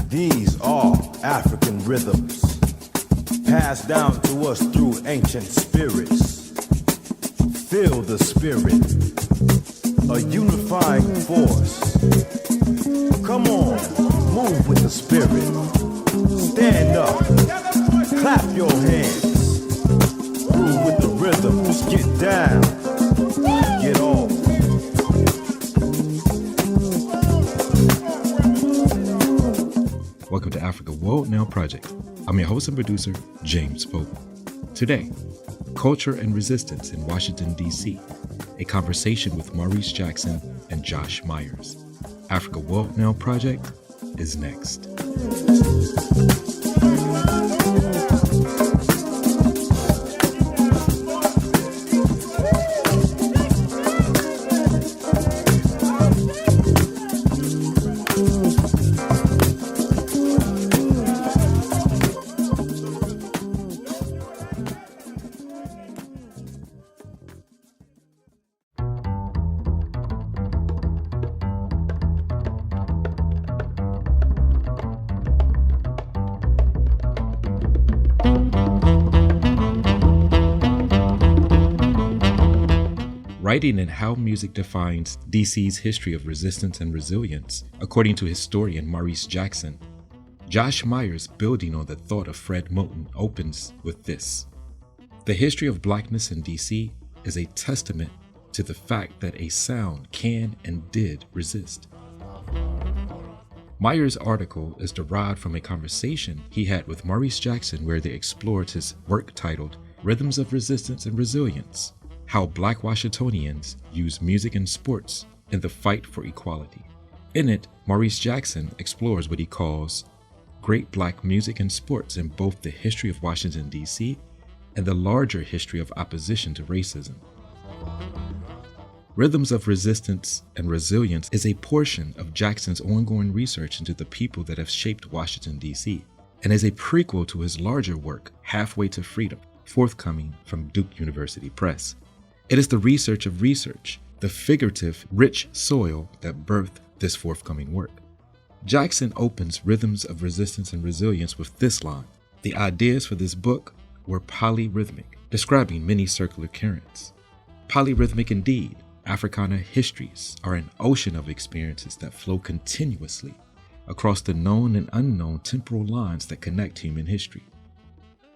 These are African rhythms, passed down to us through ancient spirits. Feel the spirit, a unifying force. Come on, move with the spirit. Stand up, clap your hands. Groove with the rhythms, get down, get off. Welcome to Africa World Now Project. I'm your host and producer, James Moten. Today, Culture and Resistance in Washington, D.C., a conversation with Maurice Jackson and Josh Myers. Africa World Now Project is next. Writing in How Music Defines DC's History of Resistance and Resilience, according to historian Maurice Jackson, Josh Myers, building on the thought of Fred Moten, opens with this: "The history of Blackness in DC is a testament to the fact that a sound can and did resist." Myers' article is derived from a conversation he had with Maurice Jackson where they explored his work titled Rhythms of Resistance and Resilience: How Black Washingtonians Use Music and Sports in the Fight for Equality. In it, Maurice Jackson explores what he calls great Black music and sports in both the history of Washington, D.C. and the larger history of opposition to racism. Rhythms of Resistance and Resilience is a portion of Jackson's ongoing research into the people that have shaped Washington, D.C., and is a prequel to his larger work, Halfway to Freedom, forthcoming from Duke University Press. It is the research of research, the figurative, rich soil that birthed this forthcoming work. Jackson opens Rhythms of Resistance and Resilience with this line: "The ideas for this book were polyrhythmic," describing many circular currents. Polyrhythmic indeed, Africana histories are an ocean of experiences that flow continuously across the known and unknown temporal lines that connect human history.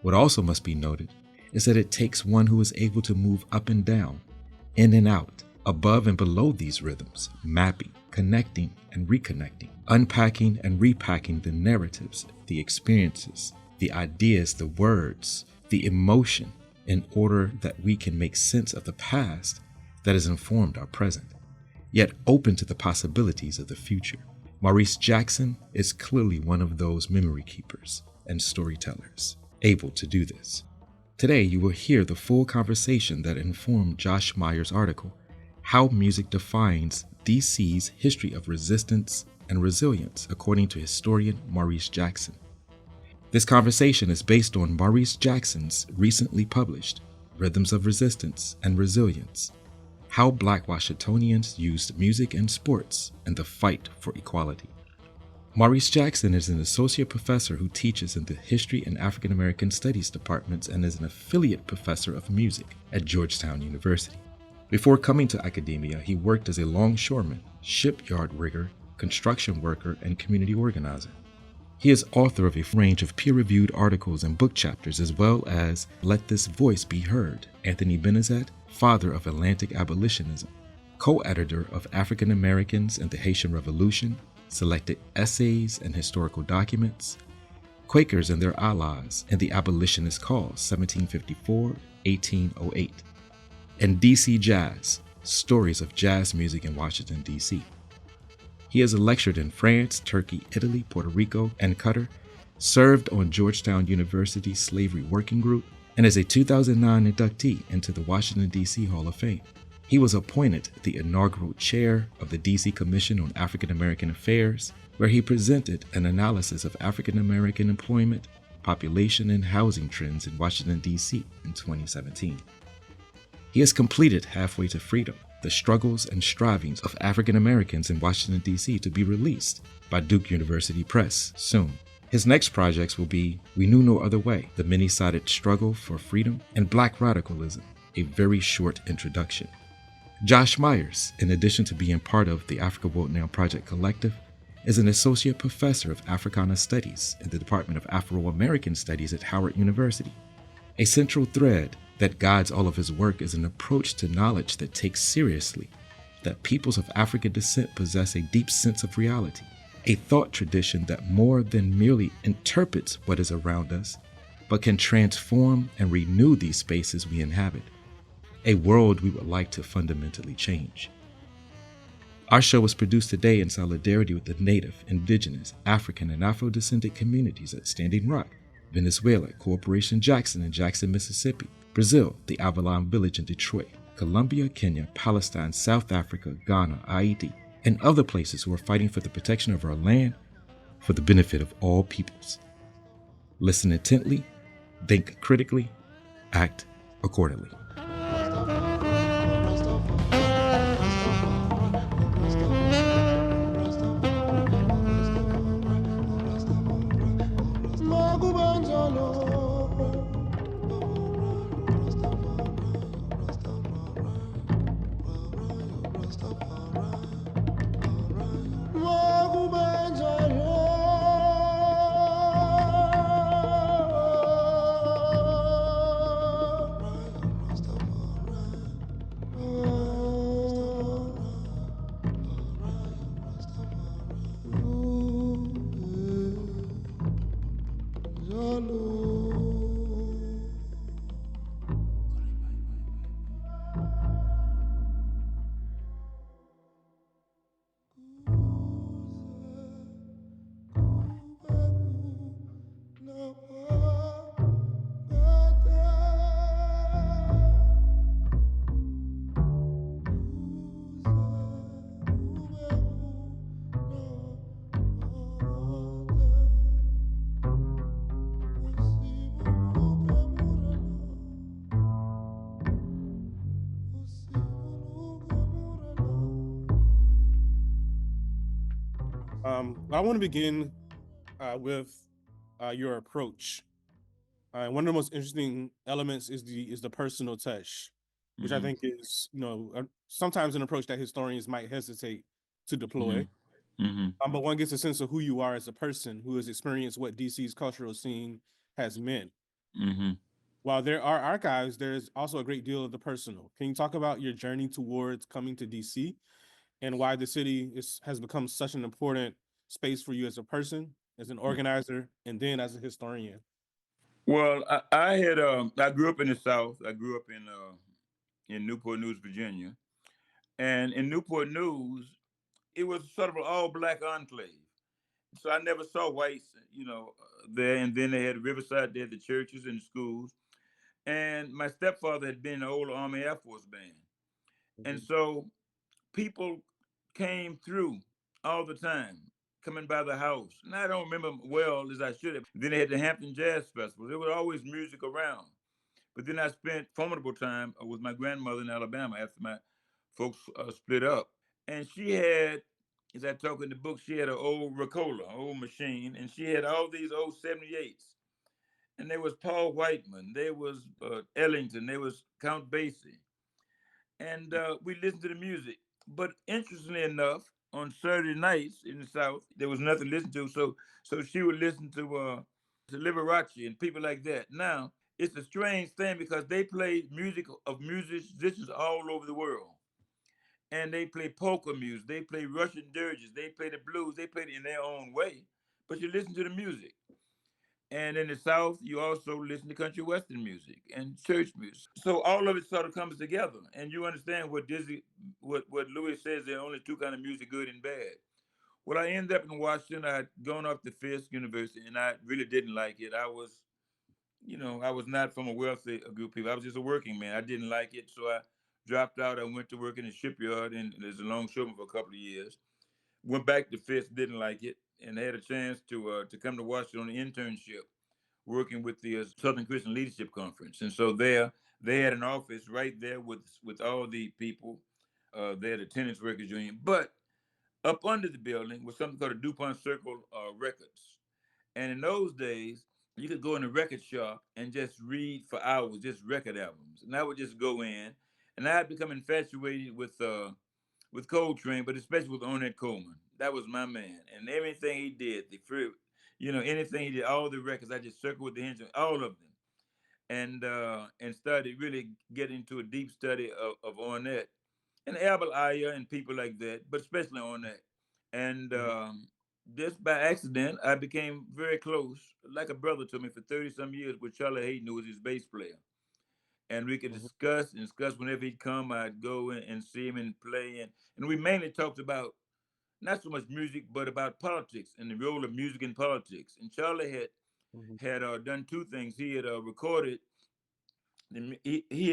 What also must be noted is that it takes one who is able to move up and down, in and out, above and below these rhythms, mapping, connecting and reconnecting, unpacking and repacking the narratives, the experiences, the ideas, the words, the emotion, in order that we can make sense of the past that has informed our present, yet open to the possibilities of the future. Maurice Jackson is clearly one of those memory keepers and storytellers able to do this. Today, you will hear the full conversation that informed Josh Myers' article, How Music Defines DC's History of Resistance and Resilience, according to historian Maurice Jackson. This conversation is based on Maurice Jackson's recently published Rhythms of Resistance and Resilience: How Black Washingtonians Used Music and Sports in the Fight for Equality. Maurice Jackson is an associate professor who teaches in the History and African American Studies departments and is an affiliate professor of music at Georgetown University. Before coming to academia, he worked as a longshoreman, shipyard rigger, construction worker, and community organizer. He is author of a range of peer-reviewed articles and book chapters, as well as Let This Voice Be Heard, Anthony Benezet, Father of Atlantic Abolitionism, co-editor of African Americans and the Haitian Revolution, Selected Essays and Historical Documents, Quakers and Their Allies in the Abolitionist Cause, 1754-1808, and DC Jazz, Stories of Jazz Music in Washington, D.C. He has lectured in France, Turkey, Italy, Puerto Rico, and Qatar, served on Georgetown University's Slavery Working Group, and is a 2009 inductee into the Washington, D.C. Hall of Fame. He was appointed the inaugural chair of the D.C. Commission on African American Affairs, where he presented an analysis of African American employment, population, and housing trends in Washington, D.C. in 2017. He has completed Halfway to Freedom, The Struggles and Strivings of African Americans in Washington, D.C., to be released by Duke University Press soon. His next projects will be We Knew No Other Way, The Many-Sided Struggle for Freedom, and Black Radicalism, a very short introduction. Josh Myers, in addition to being part of the Africa Vote Now Project Collective, is an associate professor of Africana Studies in the Department of Afro-American Studies at Howard University. A central thread that guides all of his work is an approach to knowledge that takes seriously that peoples of African descent possess a deep sense of reality, a thought tradition that more than merely interprets what is around us, but can transform and renew these spaces we inhabit, a world we would like to fundamentally change. Our show was produced today in solidarity with the Native, Indigenous, African, and Afro-descendant communities at Standing Rock, Venezuela, Corporation Jackson in Jackson, Mississippi, Brazil, the Avalon Village in Detroit, Colombia, Kenya, Palestine, South Africa, Ghana, Haiti, and other places who are fighting for the protection of our land for the benefit of all peoples. Listen intently, think critically, act accordingly. I want to begin with your approach. One of the most interesting elements is the personal touch, which I think is sometimes an approach that historians might hesitate to deploy. But one gets a sense of who you are as a person who has experienced what DC's cultural scene has meant. While there are archives, there's also a great deal of the personal. Can you talk about your journey towards coming to DC and why the city has become such an important space for you as a person, as an organizer, and then as a historian? Well, I grew up in the South. I grew up in Newport News, Virginia, and in Newport News, it was sort of an all-black enclave. So I never saw whites, there. And then they had Riverside. They had the churches and the schools. And my stepfather had been in the old Army Air Force band, and so people came through all the time, coming by the house. And I don't remember well as I should have. Then they had the Hampton Jazz Festival. There was always music around. But then I spent formidable time with my grandmother in Alabama after my folks split up. And she had, as I talk in the book, she had an old Ricola, an old machine, and she had all these old 78s. And there was Paul Whiteman, there was Ellington, there was Count Basie. And we listened to the music. But interestingly enough, on Saturday nights in the South, there was nothing to listen to. So she would listen to Liberace and people like that. Now, it's a strange thing because they play music of musicians all over the world. And they play polka music, they play Russian dirges, they play the blues, they play it in their own way. But you listen to the music. And in the South, you also listen to country western music and church music. So all of it sort of comes together, and you understand what Louis says. There are only two kind of music, good and bad. Well, I ended up in Washington. I had gone off to Fisk University, and I really didn't like it. I was not from a wealthy group of people. I was just a working man. I didn't like it, so I dropped out. I went to work in the shipyard and as a longshoreman for a couple of years. Went back to Fisk, didn't like it, and had a chance to come to Washington on an internship, working with the Southern Christian Leadership Conference. And so there, they had an office right there with all the people They had a tenants workers union. But up under the building was something called a DuPont Circle Records. And in those days, you could go in the record shop and just read for hours, just record albums. And I would just go in, and I had become infatuated with Coltrane, but especially with Ornette Coleman. That was my man, and everything he did, anything he did, all the records, I just circled with the hinge, all of them, and started really getting into a deep study of Ornette and Abel Aya and people like that, but especially Ornette. And Mhm. just by accident, I became very close, like a brother to me for 30 some years with Charlie Hayden, who was his bass player. And we could Mhm. discuss whenever he'd come, I'd go and see him and play. And we mainly talked about not so much music, but about politics and the role of music in politics. And Charlie Mhm. had done two things. He had recorded, he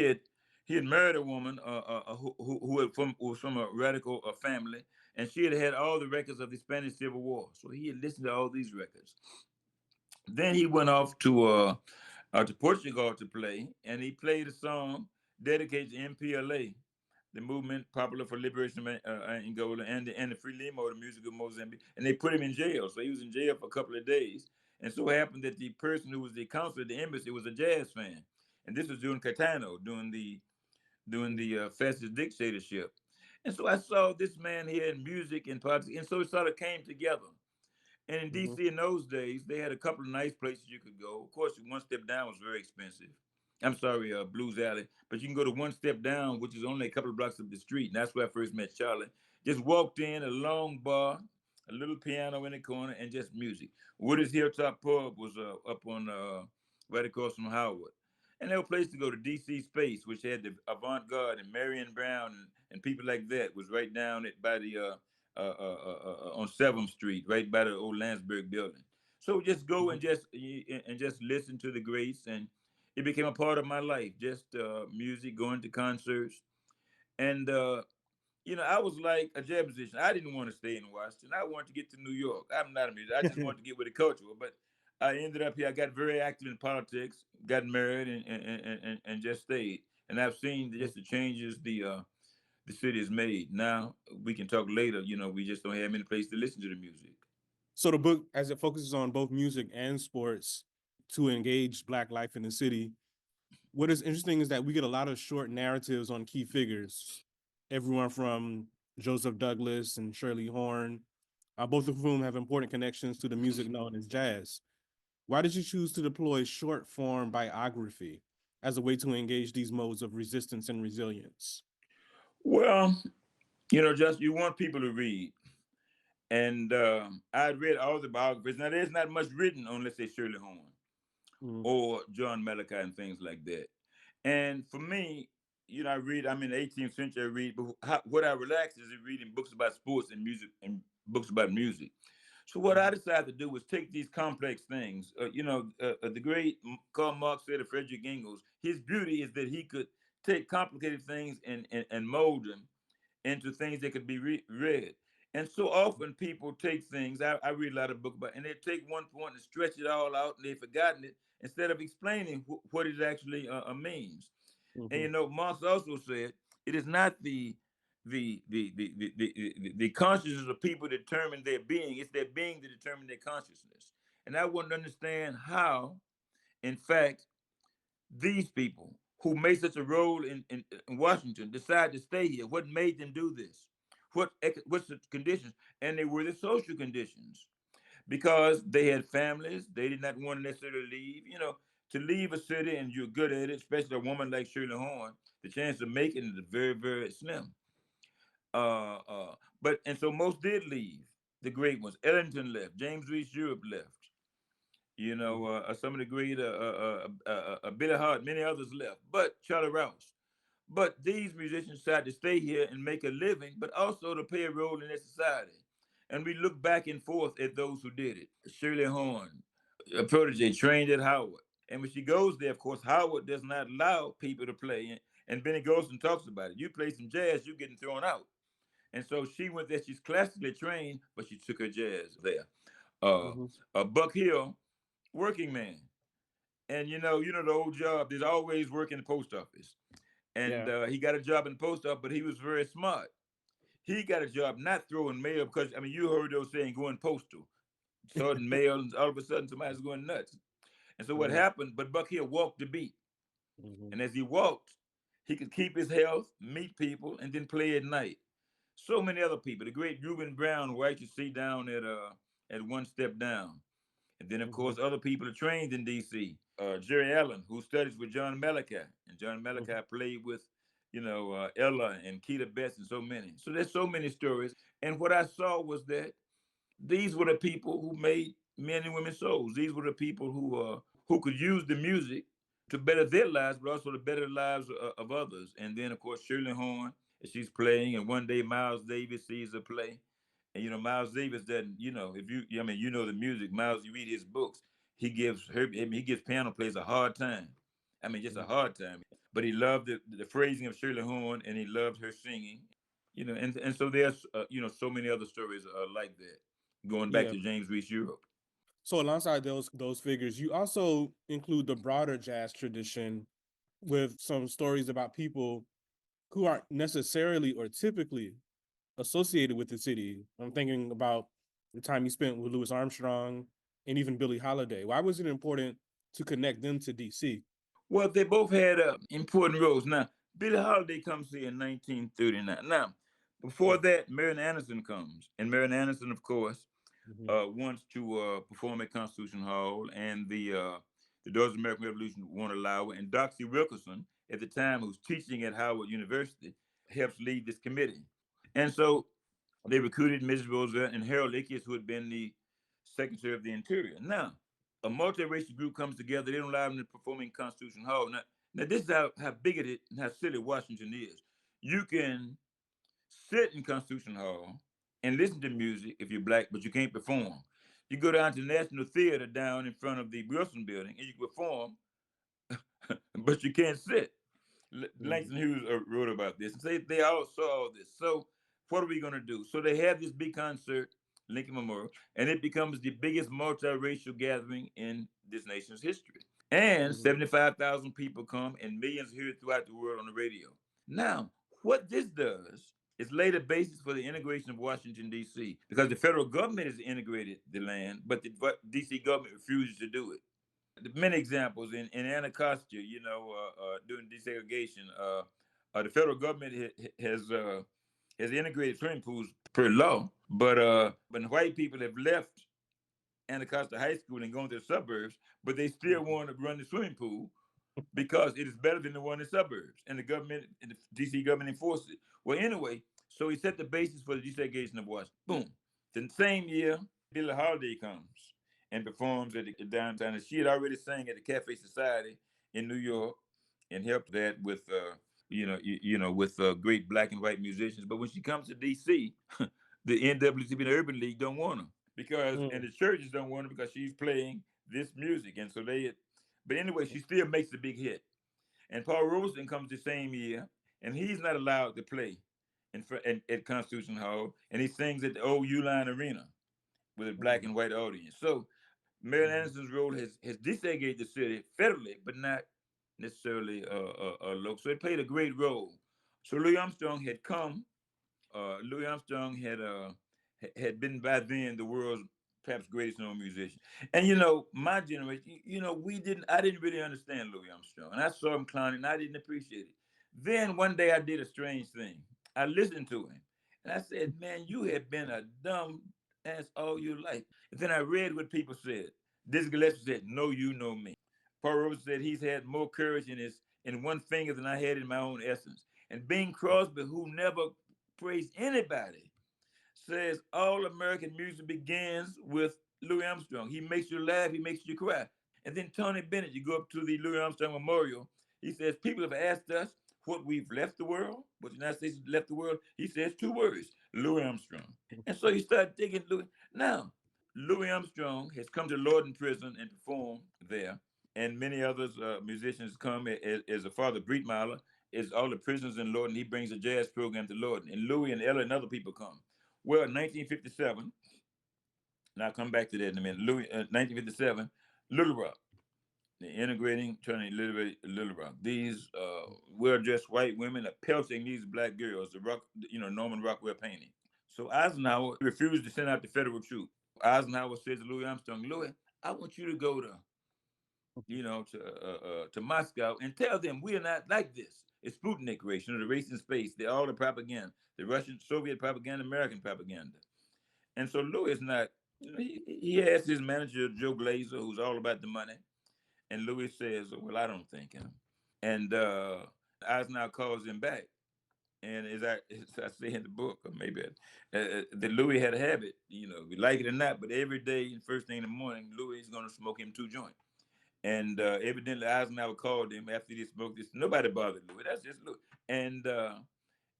had married a woman who was from a radical family, and she had had all the records of the Spanish Civil War. So he had listened to all these records. Then he went off to Portugal to play, and he played a song dedicated to MPLA, the movement popular for liberation of Angola, and the Frelimo, the music of Mozambique. And they put him in jail, so he was in jail for a couple of days. And so it happened that the person who was the consul at the embassy was a jazz fan, and this was during Catano, during the fascist dictatorship. And so I saw this man here in music and politics, and so it sort of came together. And in Mhm. DC in those days, they had a couple of nice places you could go. Of course, One Step Down was very expensive. I'm sorry, Blues Alley, but you can go to One Step Down, which is only a couple of blocks up the street, and that's where I first met Charlie. Just walked in, a long bar, a little piano in the corner, and just music. Woody's Hilltop Pub was up on right across from Howard. And there was a place to go to DC Space, which had the avant garde and Marion Brown and people like that, was right down at by the on 7th Street, right by the old Landsberg building. So just go Mhm. and just listen to the greats, and it became a part of my life. Just music, going to concerts, and I was like a jazz musician. I didn't want to stay in Washington. I wanted to get to New York. I'm not a musician. I just wanted to get with the culture. But I ended up here. I got very active in politics, got married, and just stayed. And I've seen just the changes the city has made. Now we can talk later. We just don't have many places to listen to the music. So the book, as it focuses on both music and sports to engage Black life in the city, what is interesting is that we get a lot of short narratives on key figures, everyone from Joseph Douglas and Shirley Horn, both of whom have important connections to the music known as jazz. Why did you choose to deploy short form biography as a way to engage these modes of resistance and resilience? Well, just you want people to read. And I'd read all the biographies. Now, there's not much written on, let's say, Shirley Horn Mm-hmm. or John Malachi and things like that. And for me, I'm in the 18th century, I read, but what I relax is in reading books about sports and music and books about music. So what I decided to do was take these complex things. The great Karl Marx said of Frederick Engels, his beauty is that he could take complicated things and mold them into things that could be read. And so often people take things, I read a lot of books about, and they take one point and stretch it all out, and they've forgotten it instead of explaining what it actually means. And Mm-hmm. Marx also said it is not the consciousness of people determine their being; it's their being that determine their consciousness. And I want to understand how, in fact, these people who made such a role in Washington decide to stay here. What made them do this? What's the conditions? And they were the social conditions because they had families. They did not want to necessarily leave. To leave a city and you're good at it, especially a woman like Shirley Horn, the chance of making it is very, very slim. But and so most did leave. The great ones. Ellington left. James Reese Europe left. Some of the great Billy Hart, many others left, but Charlie Rouse. But these musicians decided to stay here and make a living, but also to play a role in their society. And we look back and forth at those who did it. Shirley Horn, a protege, trained at Howard. And when she goes there, of course, Howard does not allow people to play. And Benny Golson talks about it. You play some jazz, you're getting thrown out. And so she went there. She's classically trained, but she took her jazz there. Uh, Mm-hmm. Buck Hill, working man. And the old job, there's always work in the post office. and Yeah. he got a job in the post office, but he was very smart. He got a job not throwing mail because I mean you heard those saying going postal, sorting mail, and all of a sudden somebody's going nuts. And so what Yeah. happened? But Buck here walked the beat, Hmm. and as he walked, he could keep his health, meet people, and then play at night. So many other people. The great Reuben Brown, who I used to see down at One Step Down. And then, of Hmm. course, other people are trained in D.C. Jerry Allen, who studies with John Malachi, and John Hmm. Malachi played with, Ella and Keita Best and so many. So there's so many stories. And what I saw was that these were the people who made men and women's souls. These were the people who could use the music to better their lives, but also to better the lives of others. And then, of course, Shirley Horn, she's playing, and one day Miles Davis sees her play. And Miles Davis doesn't, if you, I mean, you know the music. Miles, you read his books, he gives piano players a hard time. I mean, just a hard time. But he loved the phrasing of Shirley Horn, and he loved her singing. And so there's so many other stories like that, going back Yeah. to James Reese Europe. So alongside those figures, you also include the broader jazz tradition with some stories about people who aren't necessarily or typically associated with the city. I'm thinking about the time you spent with Louis Armstrong and even Billie Holiday. Why was it important to connect them to DC? Well, they both had important roles. Now, Billie Holiday comes here in 1939. Now, before that, Marian Anderson comes, and Marian Anderson, of course, Mm-hmm. wants to perform at Constitution Hall, and the Daughters of the American Revolution won't allow it. And Doxy Wilkerson, at the time, who's teaching at Howard University, helps lead this committee. And so they recruited Mrs. Roosevelt and Harold Ickes, who had been the Secretary of the Interior. Now, a multiracial group comes together. They don't allow them to perform in Constitution Hall. Now this is how bigoted and how silly Washington is. You can sit in Constitution Hall and listen to music if you're black, but you can't perform. You go down to the National Theater down in front of the Wilson Building and you can perform, but you can't sit. Mm-hmm. Langston Hughes wrote about this. And they all saw all this. So what are we going to do? So they have this big concert, Lincoln Memorial, and it becomes the biggest multiracial gathering in this nation's history. And Mm-hmm. 75,000 people come, and millions hear it throughout the world on the radio. Now, what this does is lay the basis for the integration of Washington, D.C., because the federal government has integrated the land, but the D.C. government refuses to do it. Many examples in Anacostia, during desegregation, the federal government has integrated swimming pools per law, but when white people have left Anacostia High School and gone to the suburbs, but they still want to run the swimming pool because it is better than the one in the suburbs, and the government, and the DC government enforced it. Well, anyway, so he set the basis for the desegregation of Washington. Boom. The same year, Billie Holiday comes and performs at the downtown. And she had already sang at the Cafe Society in New York and helped that with, with great black and white musicians. But when she comes to D.C., the NAACP and the Urban League don't want her because, and the churches don't want her because she's playing this music, and so they. But anyway, she still makes the big hit. And Paul Robeson comes the same year, and he's not allowed to play at Constitution Hall, and he sings at the old Uline Arena with a black and white audience. So Marian Anderson's role has desegregated the city federally, but not necessarily local. So it played a great role. So Louis Armstrong had come. Louis Armstrong had been by then the world's perhaps greatest known musician. And my generation, I didn't really understand Louis Armstrong. And I saw him clowning and I didn't appreciate it. Then one day I did a strange thing. I listened to him and I said, man, you have been a dumb ass all your life. And then I read what people said. Dizzy Gillespie said, know you, know me. Paul Robeson said he's had more courage in one finger than I had in my own essence. And Bing Crosby, who never praised anybody, says all American music begins with Louis Armstrong. He makes you laugh, he makes you cry. And then Tony Bennett, you go up to the Louis Armstrong Memorial, he says, people have asked us what we've left the world, what the United States has left the world. He says two words, Louis Armstrong. And so you start digging Louis. Now, Louis Armstrong has come to Lorden Prison and performed there. And many others musicians come as a father, Breitmeiler, is all the prisoners in Lorden. He brings a jazz program to Lorden. And Louis and Ella and other people come. Well, in 1957, and I'll come back to that in a minute. 1957, Little Rock. They're integrating, turning Little Rock. These well-dressed white women are pelting these black girls. The rock, Norman Rockwell painting. So Eisenhower refused to send out the federal troops. Eisenhower says to Louis Armstrong, Louis, I want you to go to Moscow and tell them we are not like this. It's Sputnik race, the race in space. They're all the propaganda, the Russian, Soviet propaganda, American propaganda. And so Louis is not, he asked his manager, Joe Glazer, who's all about the money. And Louis says, well, I don't think him. And Eisenhower calls him back. And as I say in the book, or maybe that Louis had a habit, we like it or not, but every day, first thing in the morning, Louis is going to smoke him 2 joints. And evidently Eisenhower called him after he smoked this. Nobody bothered Louis. That's just Louis. And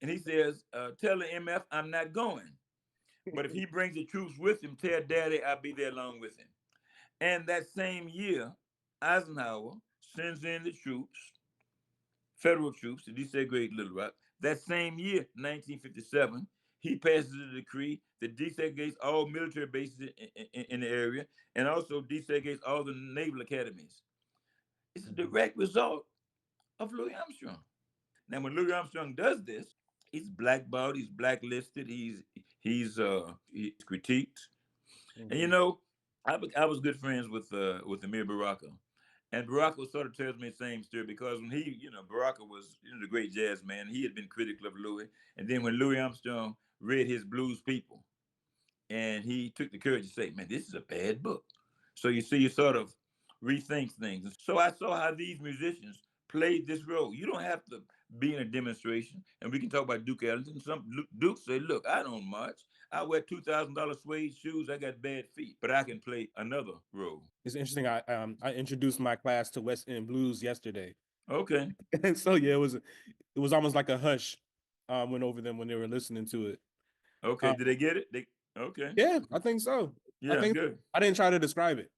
he says, tell the MF I'm not going. But if he brings the troops with him, tell Daddy I'll be there along with him. And that same year, Eisenhower sends in the troops, federal troops, to desegregate Little Rock. That same year, 1957, he passes a decree that desegregates all military bases in the area and also desegregates all the naval academies. It's a direct result of Louis Armstrong. Now, when Louis Armstrong does this, he's blackballed, he's blacklisted, he's critiqued. Mm-hmm. And I was good friends with Amir Baraka. And Baraka sort of tells me the same story because when Baraka was the great jazz man, he had been critical of Louis. And then when Louis Armstrong read his Blues People, and he took the courage to say, man, this is a bad book. So you see, you sort of rethink things. And so I saw how these musicians played this role. You don't have to be in a demonstration. And we can talk about Duke Ellington. Some Duke say, look, I don't march. I wear $2,000 suede shoes. I got bad feet, but I can play another role. It's interesting. I introduced my class to West End blues yesterday. Okay. And so yeah, it was almost like a hush went over them when they were listening to it. Okay. Did they get it? Okay. Yeah, I think so. Yeah, I think good. I didn't try to describe it.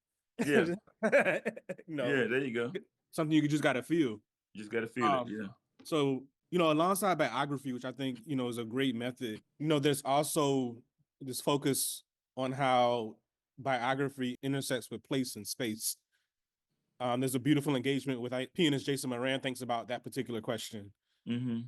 Yeah. Yeah, there you go. Something you just got to feel. You just got to feel it. Yeah. So, alongside biography, which I think, is a great method, there's also this focus on how biography intersects with place and space. There's a beautiful engagement with pianist Jason Moran thinks about that particular question. Mm-hmm.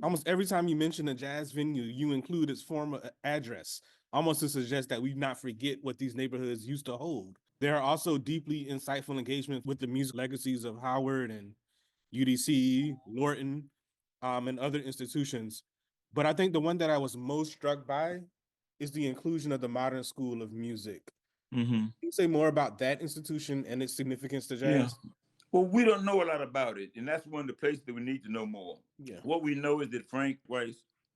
Almost every time you mention a jazz venue, you include its former address, almost to suggest that we not forget what these neighborhoods used to hold. There are also deeply insightful engagements with the music legacies of Howard and UDC, Lorton, and other institutions. But I think the one that I was most struck by is the inclusion of the Modern School of Music. Mm-hmm. Can you say more about that institution and its significance to jazz? Yeah. Well, we don't know a lot about it, and that's one of the places that we need to know more. Yeah. What we know is that Frank Weiss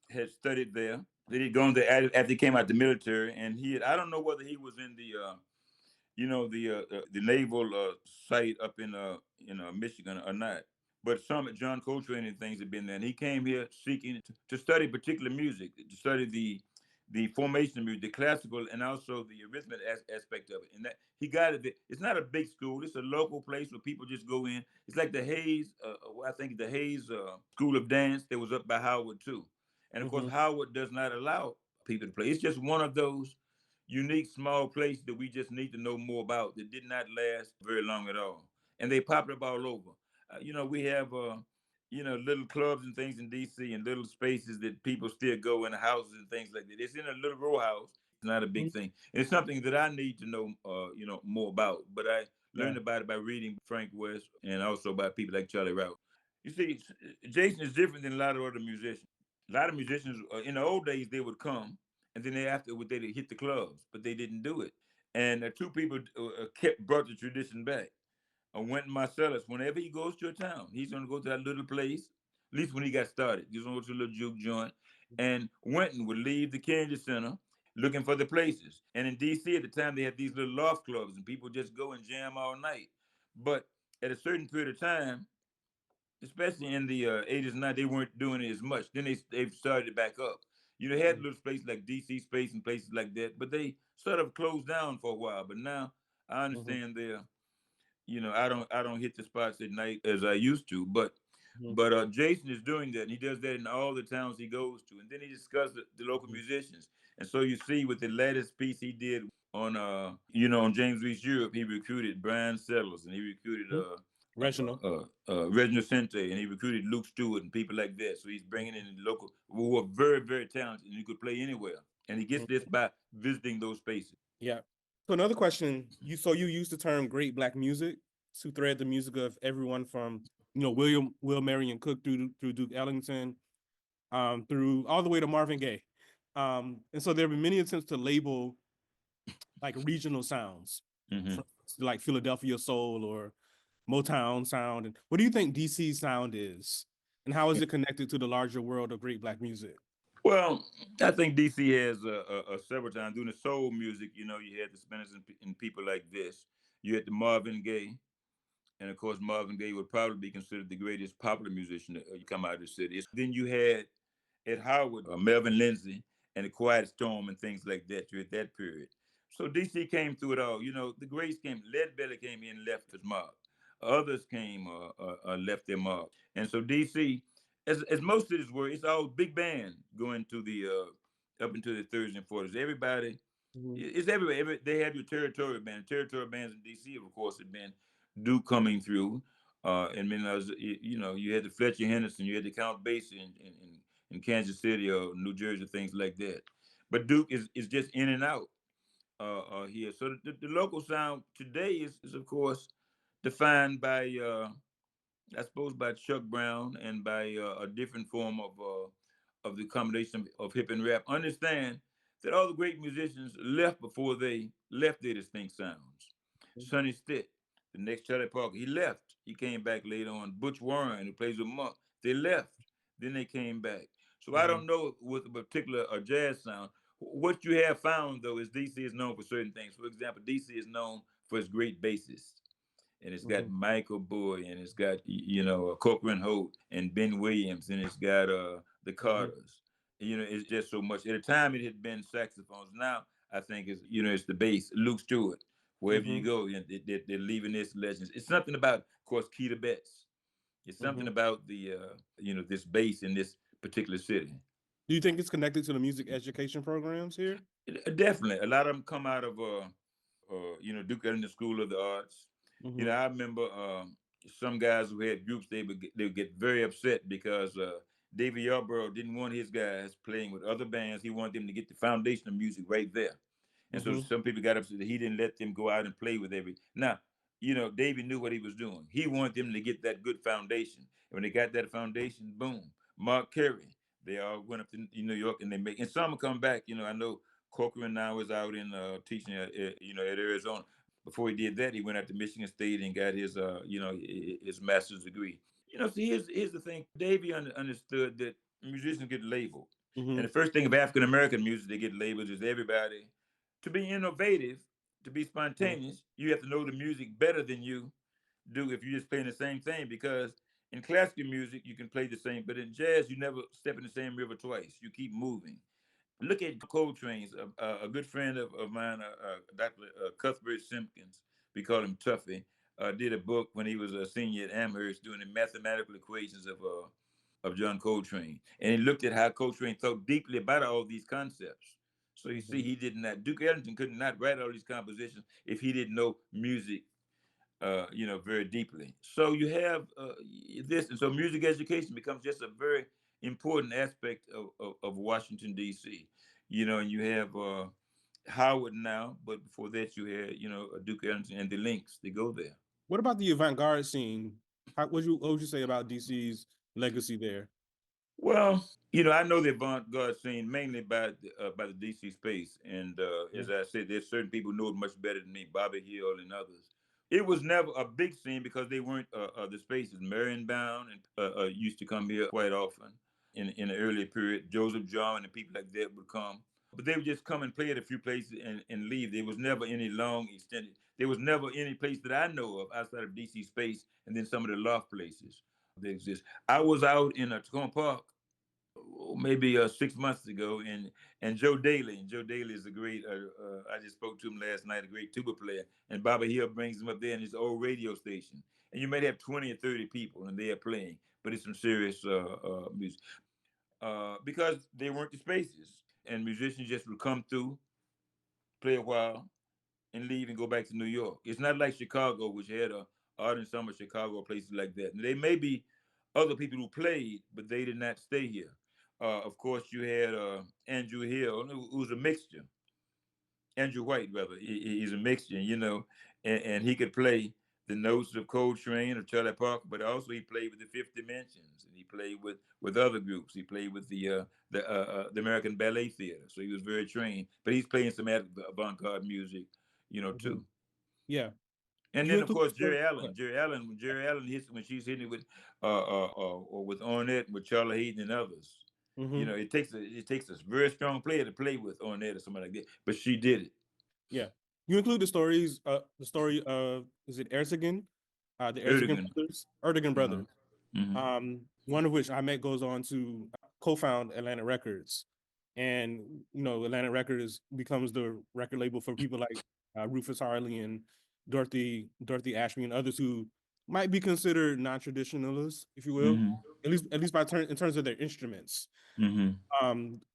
had studied there. That he'd gone there after he came out the military, and I don't know whether he was in the naval site up in Michigan or not. But some John Coltrane and things have been there, and he came here seeking to study particular music, to study the formation of music, the classical, and also the arrhythmic aspect of it. And that he got it. It's not a big school. It's a local place where people just go in. It's like the Hayes, I think the Hayes School of Dance that was up by Howard too. And of course, Howard does not allow people to play. It's just one of those unique small places that we just need to know more about that did not last very long at all. And they popped up all over. We have little clubs and things in DC and little spaces that people still go in houses and things like that. It's in a little row house. It's not a big thing. It's something that I need to know, more about. But I learned about it by reading Frank West and also by people like Charlie Rout. You see, Jason is different than a lot of other musicians. A lot of musicians in the old days they would come and then they'd hit the clubs, but they didn't do it. And two people brought the tradition back. Wynton Marsalis, whenever he goes to a town, he's going to go to that little place, at least when he got started. He's going to go to a little juke joint. And Wynton would leave the Kennedy Center looking for the places. And in D.C. at the time, they had these little loft clubs, and people just go and jam all night. But at a certain period of time, especially in the 80s and 90s, they weren't doing it as much. Then they started it back up. They had little places like DC Space and places like that, but they sort of closed down for a while. But now I understand they're, I don't hit the spots at night as I used to. But Jason is doing that, and he does that in all the towns he goes to. And then he discusses the local musicians. And so you see with the latest piece he did on on James Reese Europe, he recruited Brian Settlers and he recruited Mhm. Reginald. Reginald Sente and he recruited Luke Stewart and people like that. So he's bringing in local who are very, very talented and you could play anywhere. And he gets Mhm. this by visiting those spaces. Yeah. So another question, you use the term great black music to thread the music of everyone from Will Marion Cook through Duke Ellington, through all the way to Marvin Gaye. And so there have been many attempts to label like regional sounds, Mm-hmm. like Philadelphia soul or Motown sound. And what do you think DC sound is, and how is it connected to the larger world of great black music? Well, I think DC has several times doing the soul music. You had the Spinners and people like this. You had the Marvin Gaye, and of course, Marvin Gaye would probably be considered the greatest popular musician to come out of the city. Then you had at Howard, Melvin Lindsay, and the Quiet Storm, and things like that. You had that period. So DC came through it all. The greats came. Lead Belly came in, left his mark. Others came, left their mark. And so DC, as most cities were, it's all big band going to the up into the 30s and 40s. Everybody, Mhm. it's everywhere. They have your territorial band. Territorial bands in DC, of course, have been Duke coming through. And then you had the Fletcher Henderson, you had the Count Basie in Kansas City or New Jersey, things like that. But Duke is just in and out here. So the local sound today is of course defined by I suppose by Chuck Brown and by a different form of the combination of hip and rap. Understand that all the great musicians left before they left their distinct sounds. Sonny Stitt, the next Charlie Parker, he left. He came back later on. Butch Warren, who plays with Monk, they left. Then they came back. So I Mhm. don't know with a particular jazz sound. What you have found though is DC is known for certain things. For example, DC is known for its great bassist and it's got Mhm. Michael Boy, and it's got Cochran Holt and Ben Williams, and it's got the Mhm. Carters. It's just so much. At the time, it had been saxophones. Now I think it's the bass. Luke Stewart, wherever you Mhm. go, they're leaving this legends. It's something about, of course, Keita Betts. It's something Mhm. about the this bass in this particular city. Do you think it's connected to the music education programs here? Definitely, a lot of them come out of Duke Ellington School of the Arts. Mhm. I remember some guys who had groups they would get very upset because David Yarborough didn't want his guys playing with other bands. He wanted them to get the foundation of music right there. And so Mhm. some people got upset that he didn't let them go out and play with every. Now, David knew what he was doing. He wanted them to get that good foundation. And when they got that foundation, boom, Mark Carey, they all went up to New York and and some will come back. I know Corcoran now is out in teaching at Arizona. Before he did that, he went out to Michigan State and got his his master's degree. So here's the thing. Davey understood that musicians get labeled, and the Mhm. first thing of African American music they get labeled is everybody. To be innovative, to be Mhm. spontaneous, you have to know the music better than you do if you're just playing the same thing. Because in classical music, you can play the same, but in jazz, you never step in the same river twice. You keep moving. Look at Coltrane's, a good friend of mine, Dr. Cuthbert Simpkins, we call him Tuffy, did a book when he was a senior at Amherst doing the mathematical equations of John Coltrane. And he looked at how Coltrane thought deeply about all these concepts. So you see, Mhm. he did not, Duke Ellington could not write all these compositions if he didn't know music very deeply. So you have this, and so music education becomes just a very important aspect of Washington D.C. And you have Howard now, but before that you had Duke Ellington and the links. They go there. What about the avant-garde scene? What would you say about DC's legacy there? Well, I know the avant-garde scene mainly by the DC space, and as Mhm. I said, there's certain people who know it much better than me, Bobby Hill and others. It was never a big scene because they weren't the spaces. Marion Bound and used to come here quite often in the earlier period. Joseph John and people like that would come, but they would just come and play at a few places and leave. There was never any long extended. There was never any place that I know of outside of DC space, and then some of the loft places that exist. I was out in Tacoma Park maybe 6 months ago, and Joe Daly. And Joe Daly is a great. I just spoke to him last night, a great tuba player. And Bobby Hill brings him up there in his old radio station, and you might have 20 or 30 people, and they are playing, but it's some serious music because they weren't the spaces. and musicians just would come through, play a while, and leave and go back to New York. It's not like Chicago, which had a art and summer Chicago, places like that. There may be other people who played, but they did not stay here. Of course, you had Andrew Hill, who was a mixture. Andrew White, rather, he's a mixture, and he could play the notes of Coltrane or Charlie Parker, but also he played with the Fifth Dimensions, and he played with other groups. He played with the American Ballet Theater, so he was very trained. But he's playing some avant-garde music, Hmm. too. Yeah. And You then of include course okay. Jerry Allen hits when she's hitting it with or with Ornette, with Charlie Hayden and others. Hmm. It takes a very strong player to play with Ornette or somebody like that. But she did it. Yeah. You include the story of, is it Erzigan? The Erzigan Erdogan. brothers, Erdogan Uh-huh. brothers. Hmm. One of which I met goes on to co-found Atlantic Records, and Atlantic Records becomes the record label for people like Rufus Harley and Dorothy Ashby and others who might be considered non-traditionalists, if you will, Hmm. at least in terms of their instruments. Hmm.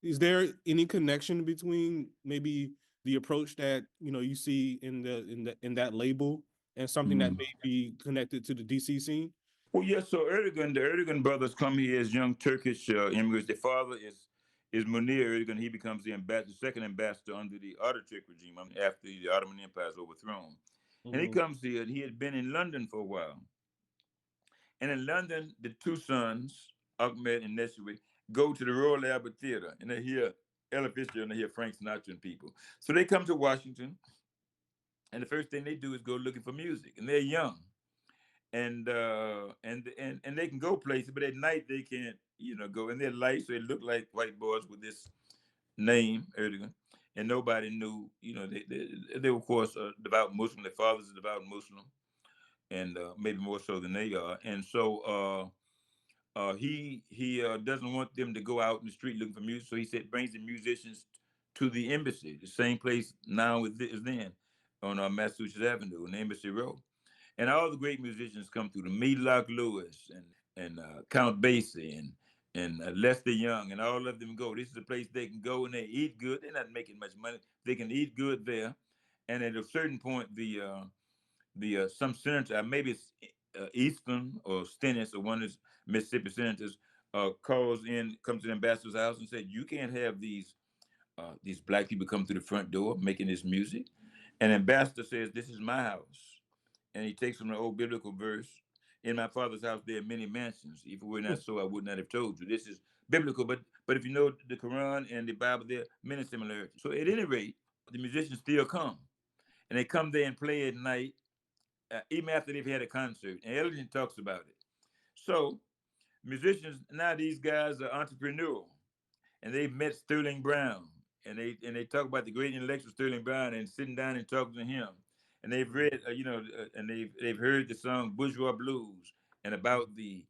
Is there any connection between maybe the approach that you see in that label and something that Hmm. may be connected to the DC scene? Well, yes. So the Erdogan brothers come here as young Turkish immigrants. Their father is Munir Erdogan. He becomes the second ambassador under the Ataturk regime after the Ottoman Empire is overthrown. And he Hmm. comes here. And he had been in London for a while. And in London, the two sons, Ahmed and Nesri, go to the Royal Albert Theater, and they hear Ella Fitzgerald and they hear Frank Sinatra and people. So they come to Washington, and the first thing they do is go looking for music. And they're young, and they can go places, but at night they can't, go. And they're light, so they look like white boys with this name Erdogan, and nobody knew. They were, of course, devout Muslim. Their father's a devout Muslim, and maybe more so than they are. And so he doesn't want them to go out in the street looking for music. So he said brings the musicians to the embassy, the same place now as then, on Massachusetts Avenue in Embassy Row. And all the great musicians come through. The Meadlock Lewis and Count Basie and Lester Young, and all of them go. This is a place they can go and they eat good. They're not making much money. They can eat good there. And at a certain point, the some senator, maybe it's Easton or Stennis or one of his Mississippi senators, comes to the ambassador's house and said, "You can't have these black people come through the front door making this music." And ambassador says, "This is my house," and he takes from the old biblical verse. In my father's house there are many mansions. If it were not so, I would not have told you. This is biblical, but if you know the Quran and the Bible, there are many similarities. So at any rate, the musicians still come, and they come there and play at night even after they've had a concert. And Ellington talks about it. So musicians now, these guys are entrepreneurial, and they met Sterling Brown, and they talk about the great intellectual Sterling Brown and sitting down and talking to him. And they've read, and they've heard the song Bourgeois Blues and about the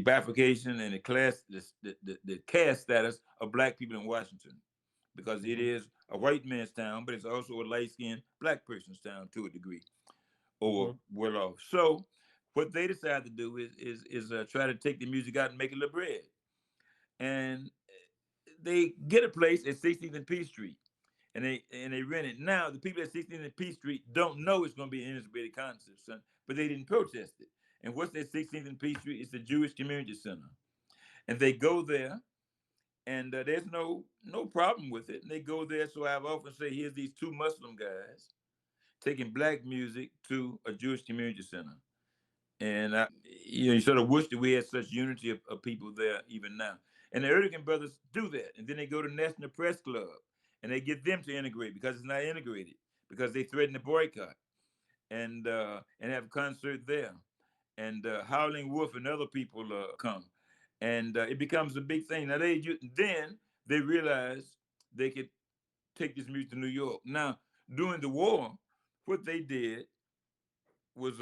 bifurcation and the class, the caste status of black people in Washington, because it Hmm. is a white man's town, but it's also a light skinned black person's town to a degree, or Hmm. well off. So what they decide to do is try to take the music out and make a little bread. And they get a place at 16th and Peachtree, and they rent it. Now the people at 16th and Peachtree don't know it's going to be an integrated concert, son, but they didn't protest it. And what's that 16th and Peachtree? It's the Jewish Community Center, and they go there, and there's no problem with it. And they go there. So I've often say, here's these two Muslim guys taking black music to a Jewish community center. And you sort of wish that we had such unity of people there even now. And the Erdogan brothers do that, and then they go to National Press Club, and they get them to integrate because it's not integrated, because they threaten to boycott and have a concert there. And Howling Wolf and other people come, and it becomes a big thing. Now then they realize they could take this music to New York. Now during the war, what they did was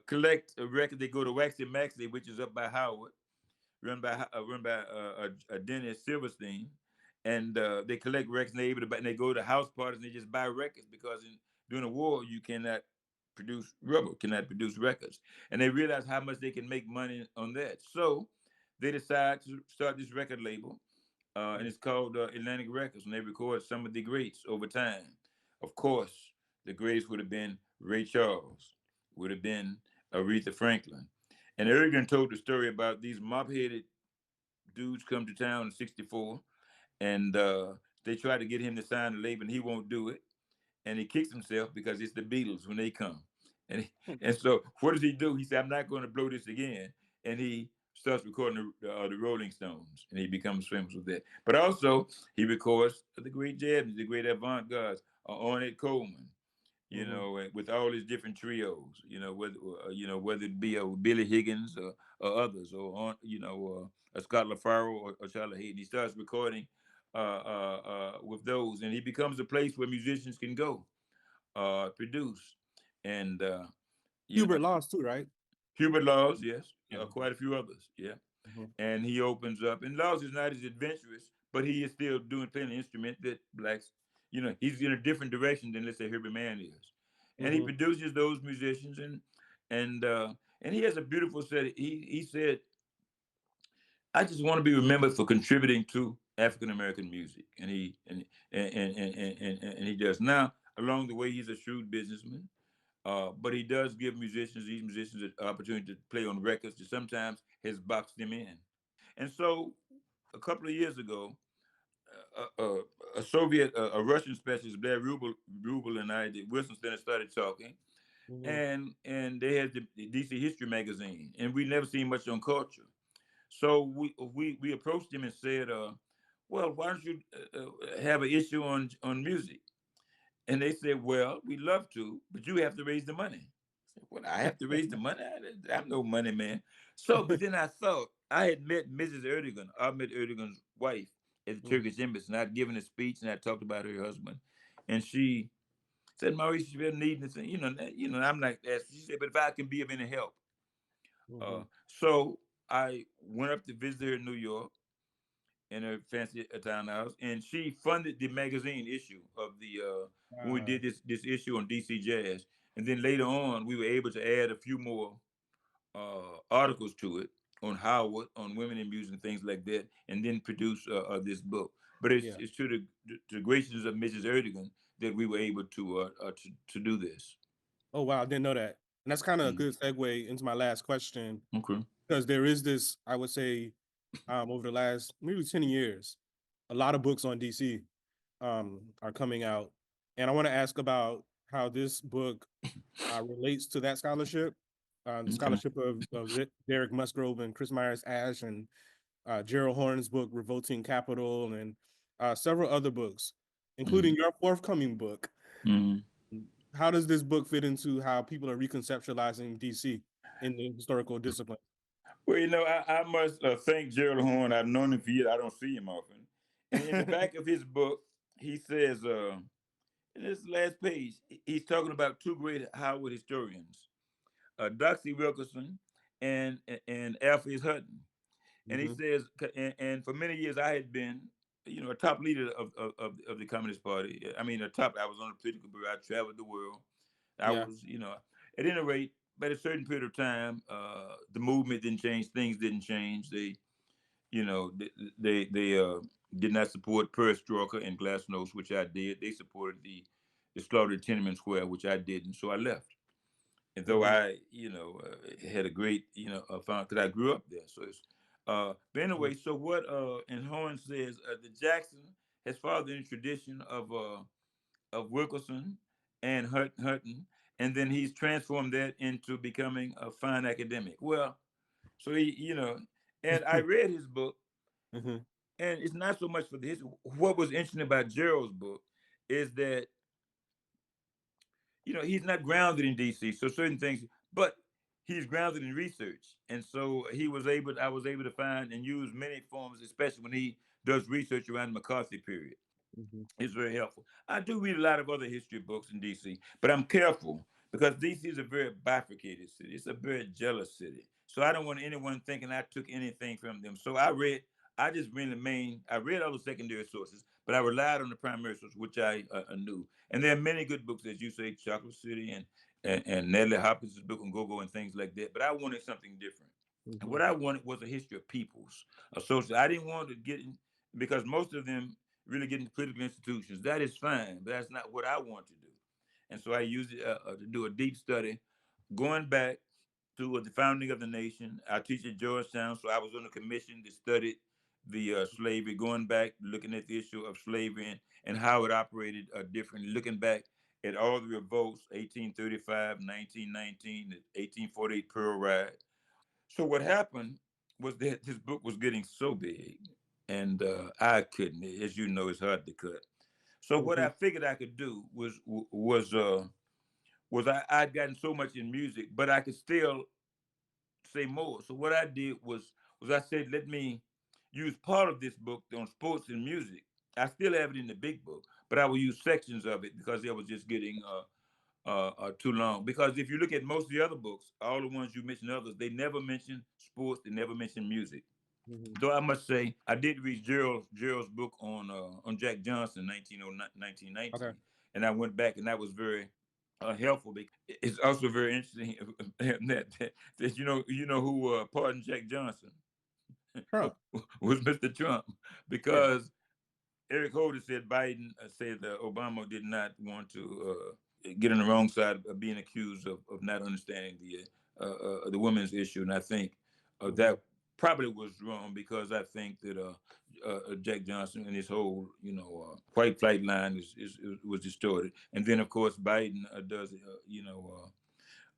collect a record. They go to Waxy Maxley, which is up by Howard, run by Dennis Silverstein, and they collect records. And they go to house parties and they just buy records because during the war you cannot produce rubber, cannot produce records, and they realize how much they can make money on that. So they decide to start this record label. and it's called Atlantic Records, and they record some of the greats over time. Of course, the greats would have been Ray Charles, would have been Aretha Franklin. And Ergen told the story about these mop-headed dudes come to town in '64, and they try to get him to sign the label, and he won't do it, and he kicks himself because it's the Beatles when they come, and so what does he do? He said, "I'm not going to blow this again," and he starts recording the Rolling Stones, and he becomes famous with that. But also he records the great jazz, the great avant-garde, Ornette Coleman, with all his different trios, whether it be Billy Higgins or others, or on, a Scott LaFaro or Charlie Hayden. He starts recording with those, and he becomes a place where musicians can go produce, and Hubert Laws too, right? Hubert Laws, yes, Mhm. quite a few others, yeah. Mhm. And he opens up, and Laws is not as adventurous, but he is still playing an instrument that blacks, he's in a different direction than, let's say, Herbie Mann is, and he Mhm. produces those musicians, and uh, and he has a beautiful set. He said, "I just want to be remembered for contributing to African American music," and he does. Now, along the way, he's a shrewd businessman, but he does give these musicians, an opportunity to play on records that sometimes has boxed them in. And so, a couple of years ago, a a Russian specialist, Blair Rubel and I, the Wilson Center, started talking, Mhm. and they had the DC History magazine, and we never seen much on culture. So we approached him and said, "Well, why don't you have an issue on music?" And they said, "Well, we love to, but you have to raise the money." I said, "Well, I have to raise the money? I'm no money man." So, but then I thought I had met Mrs. Erdogan, Ahmed Erdogan's wife, at the Mhm. Turkish embassy, and I'd given a speech and I talked about her husband, and she said, "Maurice, you really need this," I'm like that. She said, "But if I can be of any help," Mhm. so I went up to visit her in New York in her fancy townhouse, and she funded the magazine issue of the when we did this issue on DC Jazz, and then later on we were able to add a few more articles to it on Howard, on women in music and things like that, and then produce this book. But Yeah. it's to the graces of Mrs. Erdogan that we were able to do this. Oh wow, I didn't know that. And that's kind of a Mm. good segue into my last question, Okay. because there is this, I would say, over the last maybe 10 years, a lot of books on DC are coming out. And I want to ask about how this book relates to that scholarship, the Okay. scholarship of Derek Musgrove and Chris Myers Ash, and Gerald Horn's book, Revolting Capital, and several other books, Mm. including your forthcoming book. Mm. How does this book fit into how people are reconceptualizing DC in the historical discipline? Well, I must thank Gerald Horn. I've known him for years. I don't see him often. And in the back of his book, he says, in this last page, he's talking about two great Howard historians, Doxy Wilkerson and Alpheus Hutton. And he Hmm. says, and for many years I had been, a top leader of the Communist Party. I mean, I was on the political bureau. I traveled the world. I Yeah. was, at any rate, but at a certain period of time, the movement didn't change. Things didn't change. They did not support Perestroika and Glasnost, which I did. They supported the slaughtered tenement square, which I didn't. So I left. And though Hmm. I, had a great, found because I grew up there. So it's, but anyway, so what? And Horn says the Jackson has followed the tradition of Wilkerson and Hutton, and then he's transformed that into becoming a fine academic. Well, so and I read his book, Hmm. and it's not so much for the history. What was interesting about Gerald's book is that he's not grounded in DC, so certain things, but he's grounded in research, and so I was able to find and use many forms, especially when he does research around the McCarthy period. Hmm. It's very helpful. I do read a lot of other history books in DC, but I'm careful because DC is a very bifurcated city. It's a very jealous city. So I don't want anyone thinking I took anything from them. So I just read the main, I read all the secondary sources, but I relied on the primary sources, which I knew. And there are many good books, as you say, Chocolate City and Natalie Hopkins' book on Go-Go and things like that. But I wanted something different. And Hmm. what I wanted was a history of peoples, a social. I didn't want to because most of them really get into political institutions. That is fine, but that's not what I want to do. And so I use it to do a deep study, going back to the founding of the nation. I teach at Georgetown, so I was on a commission that studied the slavery, going back, looking at the issue of slavery and how it operated differently, looking back at all the revolts, 1835, 1919, 1848 Pearl Ride. So what happened was that this book was getting so big, and I couldn't. As you know, it's hard to cut. So what Mm-hmm. I figured I could do was I'd gotten so much in music, but I could still say more. So what I did was I said, let me use part of this book on sports and music. I still have it in the big book, but I will use sections of it because it was just getting too long. Because if you look at most of the other books, all the ones you mentioned, others, they never mention sports, they never mention music. Mm-hmm. Though I must say, I did read Gerald's book on Jack Johnson, 1919, Okay. and I went back, and that was very helpful. Because it's also very interesting that you know who pardoned Jack Johnson Trump. was Mr. Trump, Yeah. because Eric Holder said Biden said that Obama did not want to get on the wrong side of being accused of not understanding the women's issue, and I think Mm-hmm. that probably was wrong, because I think that Jack Johnson and his whole white flight line was distorted, and then of course Biden does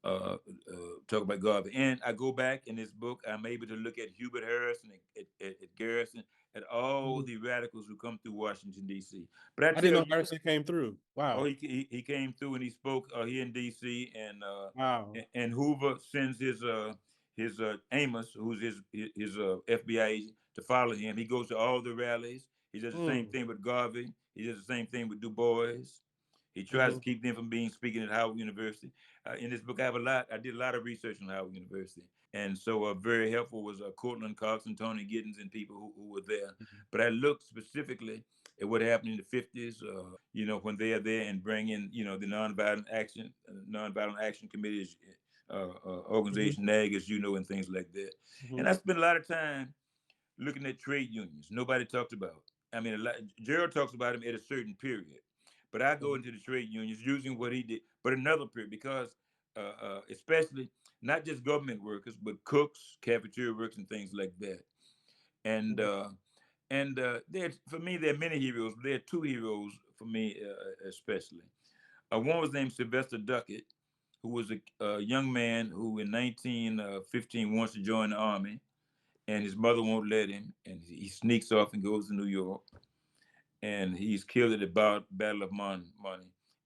talk about Garvey. And I go back in this book, I'm able to look at Hubert Harrison, at Garrison, at all Mm-hmm. the radicals who come through Washington, D.C. But I I didn't tell know you, Harrison came through. oh, Wow. he came through and he spoke here in D.C. Wow. And Hoover sends his Amos, who's his FBI agent, to follow him. He goes to all the rallies. He does the same Mm. thing with Garvey. He does the same thing with Du Bois. He tries Mm-hmm. to keep them from being speaking at Howard University. In this book, I did a lot of research on Howard University, and so very helpful was Cortland Cox and Tony Giddens and people who were there. But I looked specifically at what happened in the 50s. When they are there and bring in, the nonviolent action committees, Mm-hmm. organization NAG, as you know, and things like that. Mm-hmm. And I spent a lot of time looking at trade unions. Nobody talked about. I mean, Gerald talks about them at a certain period, but I go Mm-hmm. into the trade unions using what he did, but another period, because especially not just government workers, but cooks, cafeteria workers, and things like that. And Mm-hmm. there, for me, there are many heroes. There are two heroes for me, especially. One was named Sylvester Duckett, who was a young man who in 1915 wants to join the army, and his mother won't let him, and he sneaks off and goes to New York, and he's killed at the Battle of Monty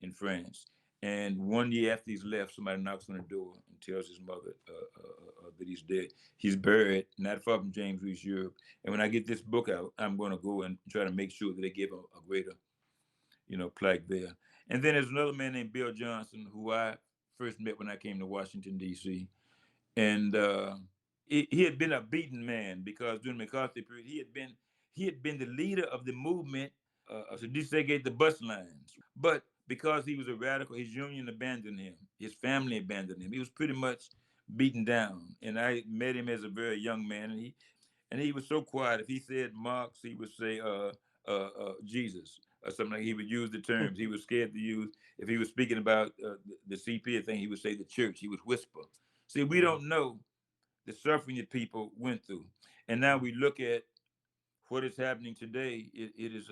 in France. And 1 year after he's left, somebody knocks on the door and tells his mother that he's dead. He's buried not far from James Reese Europe. And when I get this book out, I'm going to go and try to make sure that they give a greater, plaque there. And then there's another man named Bill Johnson, who I first met when I came to Washington, D.C. And he had been a beaten man, because during the McCarthy period, he had been the leader of the movement to desegregate the bus lines. But because he was a radical, his union abandoned him. His family abandoned him. He was pretty much beaten down. And I met him as a very young man, and he was so quiet. If he said Marx, he would say Jesus or something. Like, he would use the terms he was scared to use. If he was speaking about the CP thing, he would say the church. He would whisper. See, we Mm-hmm. don't know the suffering that people went through, and now we look at what is happening today. It is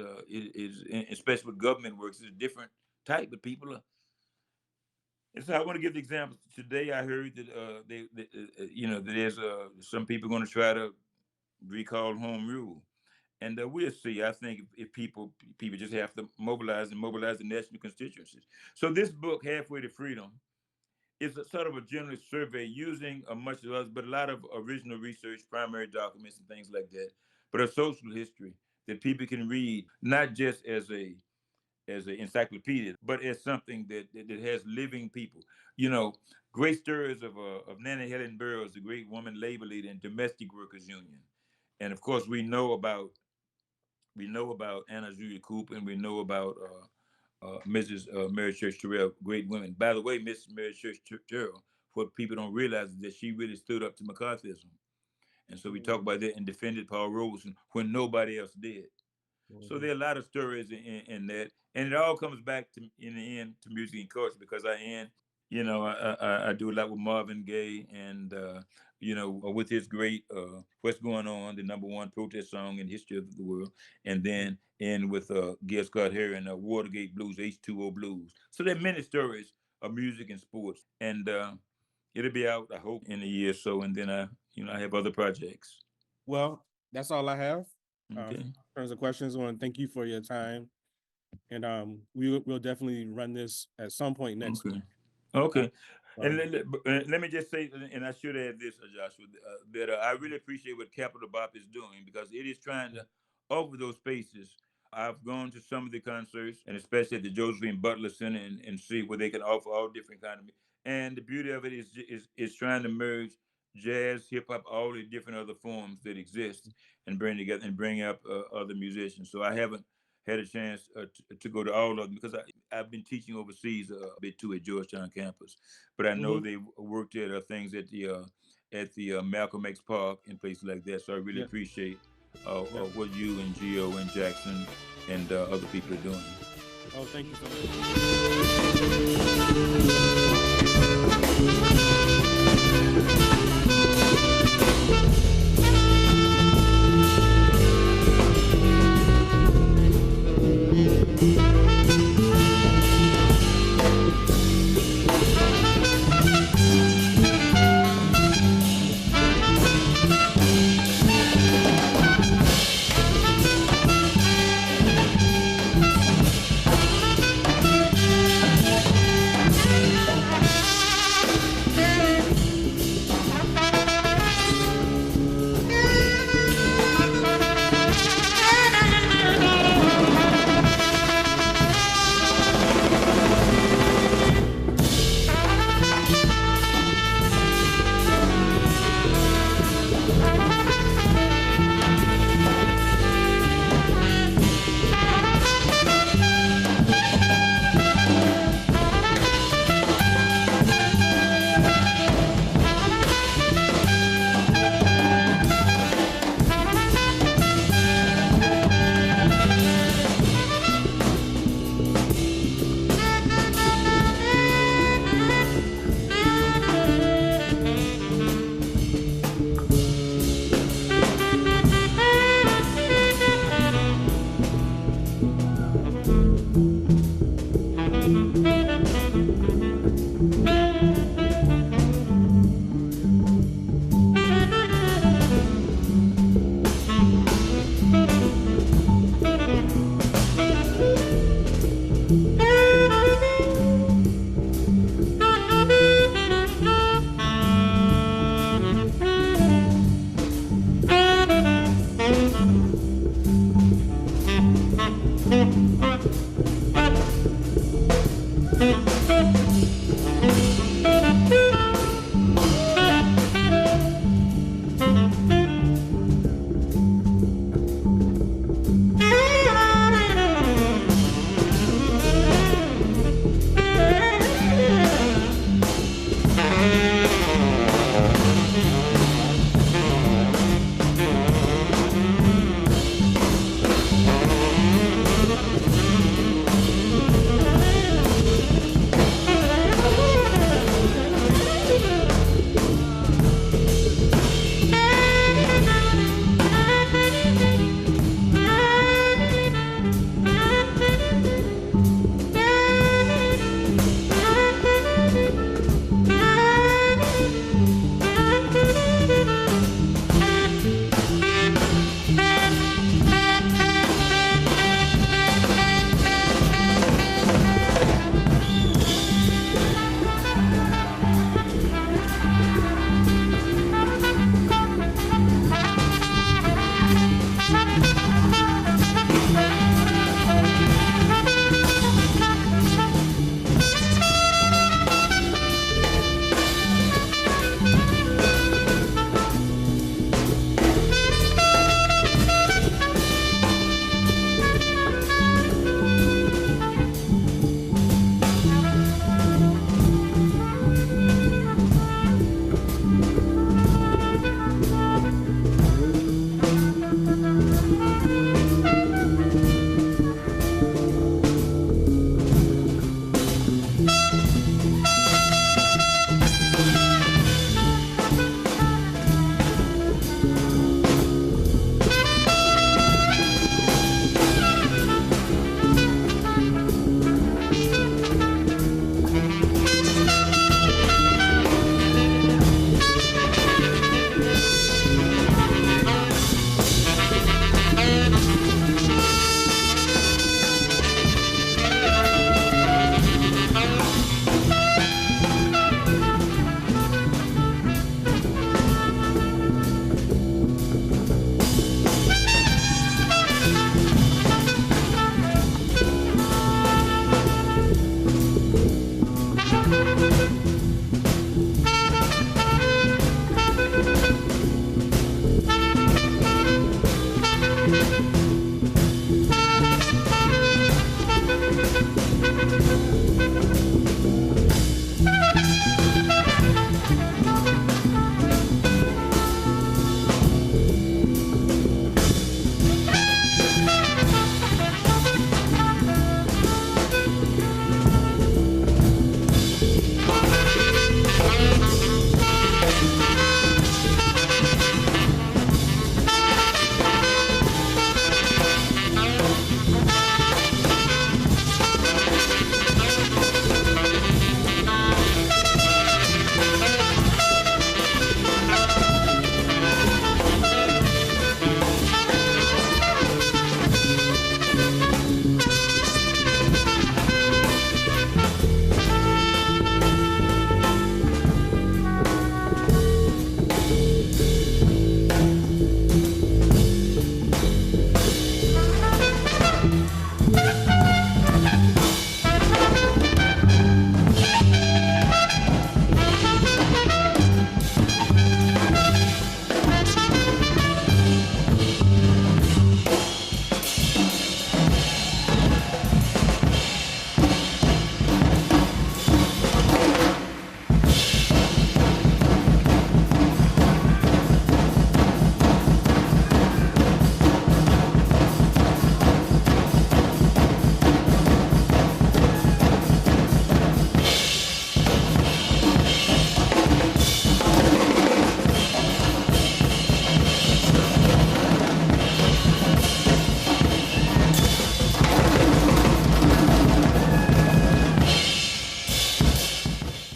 especially with government works, it's a different type of people. And so I want to give the examples. Today I heard that that there's some people going to try to recall home rule, and we'll see. I think if people just have to mobilize the national constituencies. So this book, Halfway to Freedom, is a sort of a general survey using a much of us, but a lot of original research, primary documents, and things like that. But a social history that people can read, not just as an encyclopedia, but as something that has living people. You know, great stories of Nanny Helen Burroughs, the great woman labor leader and domestic workers union, and of course we know about Anna Julia Cooper, and we know about Mrs. Mary Church Terrell, great women. By the way, Mrs. Mary Church Terrell, what people don't realize is that she really stood up to McCarthyism. And so we talk Mm-hmm. about that and defended Paul Robeson when nobody else did. So there are a lot of stories in that, and it all comes back to in the end to music and culture because I do a lot with Marvin Gaye and with his great "What's Going On," the #1 protest song in the history of the world, and then end with Gil Scott Heron and Watergate Blues, H2O Blues. So there are many stories of music and sports, and it'll be out I hope in a year or so, and then I have other projects. Well, that's all I have. Okay. In terms of questions, I want to thank you for your time, and we'll definitely run this at some point next week. Okay. And let me just say, and I should add this, Joshua, that I really appreciate what Capital Bop is doing because it is trying to offer those spaces. I've gone to some of the concerts, and especially at the Josephine Butler Center, and see where they can offer all different kind of. And the beauty of it is trying to merge jazz, hip hop, all the different other forms that exist, and bring together and bring up other musicians. So I haven't had a chance to go to all of them because I've been teaching overseas a bit too at Georgetown campus, but I know they worked at things at the Malcolm X Park and places like that. So I really appreciate what you and Gio and Jackson and other people are doing. Oh, thank you so much.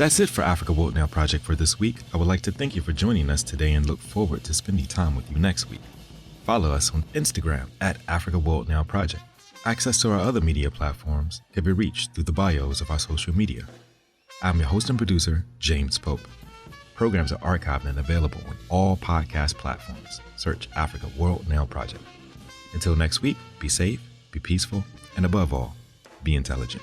That's it for Africa World Now Project for this week. I would like to thank you for joining us today and look forward to spending time with you next week. Follow us on Instagram at Africa World Now Project. Access to our other media platforms can be reached through the bios of our social media. I'm your host and producer, James Pope. Programs are archived and available on all podcast platforms. Search Africa World Now Project. Until next week, be safe, be peaceful, and above all, be intelligent.